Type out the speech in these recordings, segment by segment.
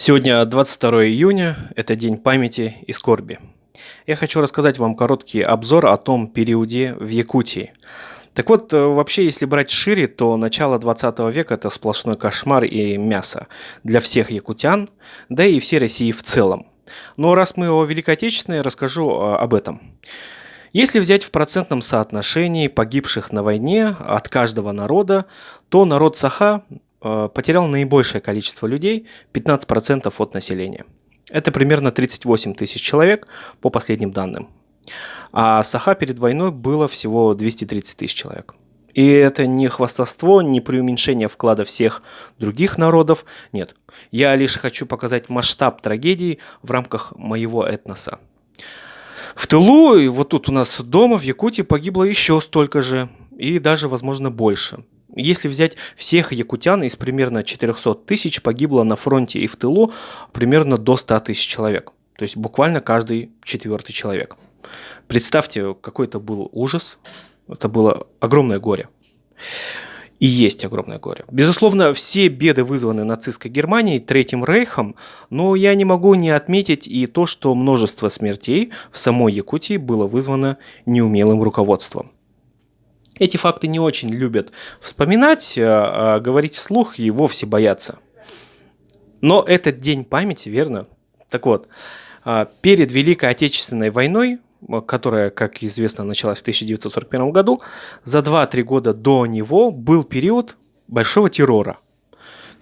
Сегодня 22 июня, это день памяти и скорби. Я хочу рассказать вам короткий обзор о том периоде в Якутии. Так вот, вообще, если брать шире, то начало 20 века – это сплошной кошмар и мясо для всех якутян, да и всей России в целом. Но раз мы о Великой Отечественной, расскажу об этом. Если взять в процентном соотношении погибших на войне от каждого народа, то народ Саха потерял наибольшее количество людей, 15% от населения. Это примерно 38 тысяч человек по последним данным. А Саха перед войной было всего 230 тысяч человек. И это не хвастовство, не преуменьшение вклада всех других народов. Нет, я лишь хочу показать масштаб трагедии в рамках моего этноса. В тылу, и вот тут у нас дома в Якутии погибло еще столько же, и даже, возможно, больше. Если взять всех якутян, из примерно 400 тысяч погибло на фронте и в тылу примерно до 100 тысяч человек. То есть буквально каждый четвертый человек. Представьте, какой это был ужас. Это было огромное горе. И есть огромное горе. Безусловно, все беды вызваны нацистской Германией, Третьим Рейхом, но я не могу не отметить и то, что множество смертей в самой Якутии было вызвано неумелым руководством. Эти факты не очень любят вспоминать, а говорить вслух и вовсе боятся. Но этот день памяти, верно? Так вот, перед Великой Отечественной войной, которая, как известно, началась в 1941 году, за 2-3 года до него был период большого террора,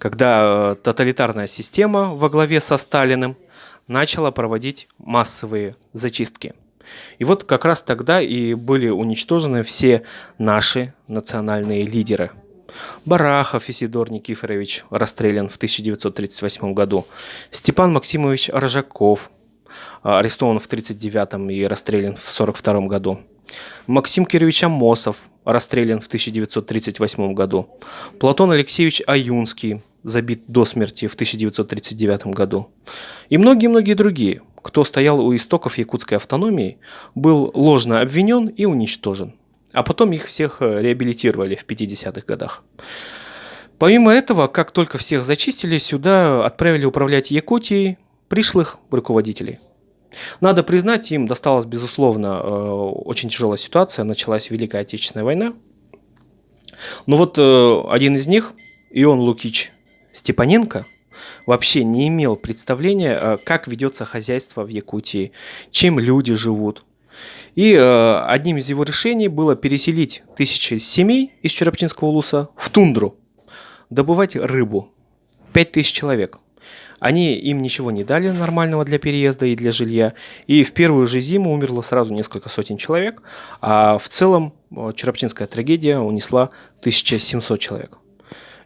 когда тоталитарная система во главе со Сталиным начала проводить массовые зачистки. И вот как раз тогда и были уничтожены все наши национальные лидеры. Барахов Исидор Никифорович расстрелян в 1938 году. Степан Максимович Рожаков арестован в 1939 и расстрелян в 1942 году. Максим Кирович Амосов расстрелян в 1938 году. Платон Алексеевич Аюнский забит до смерти в 1939 году. И многие-многие другие, кто стоял у истоков якутской автономии, был ложно обвинен и уничтожен. А потом их всех реабилитировали в 50-х годах. Помимо этого, как только всех зачистили, сюда отправили управлять Якутией пришлых руководителей. Надо признать, им досталась, безусловно, очень тяжелая ситуация. Началась Великая Отечественная война. Но вот один из них, Ион Лукич Степаненко, вообще не имел представления, как ведется хозяйство в Якутии, чем люди живут. И одним из его решений было переселить тысячи семей из Черопчинского улуса в тундру, добывать рыбу. 5000 человек. Им ничего не дали нормального для переезда и для жилья. И в первую же зиму умерло сразу несколько сотен человек. А в целом Черопчинская трагедия унесла 1700 человек.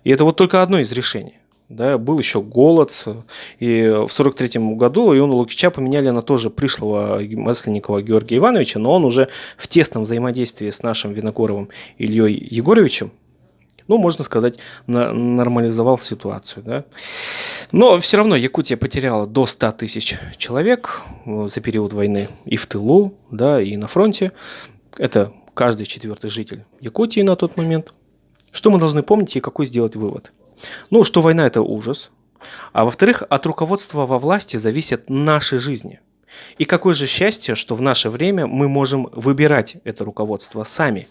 И это вот только одно из решений. Да, был еще голод, и в 1943 году Иона Лукича поменяли на тоже пришлого Масленникова Георгия Ивановича, но он уже в тесном взаимодействии с нашим Винокуровым Ильей Егоровичем, можно сказать, нормализовал ситуацию. Да. Но все равно Якутия потеряла до 100 тысяч человек за период войны и в тылу, да, и на фронте. Это каждый четвертый житель Якутии на тот момент. Что мы должны помнить и какой сделать вывод? Что война – это ужас. А во-вторых, от руководства во власти зависят наши жизни. И какое же счастье, что в наше время мы можем выбирать это руководство сами.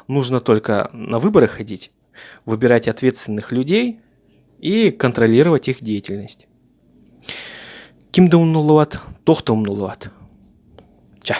Нужно только на выборы ходить, выбирать ответственных людей и контролировать их деятельность. Кимда умнулуат, тохта умнулуат. Ча.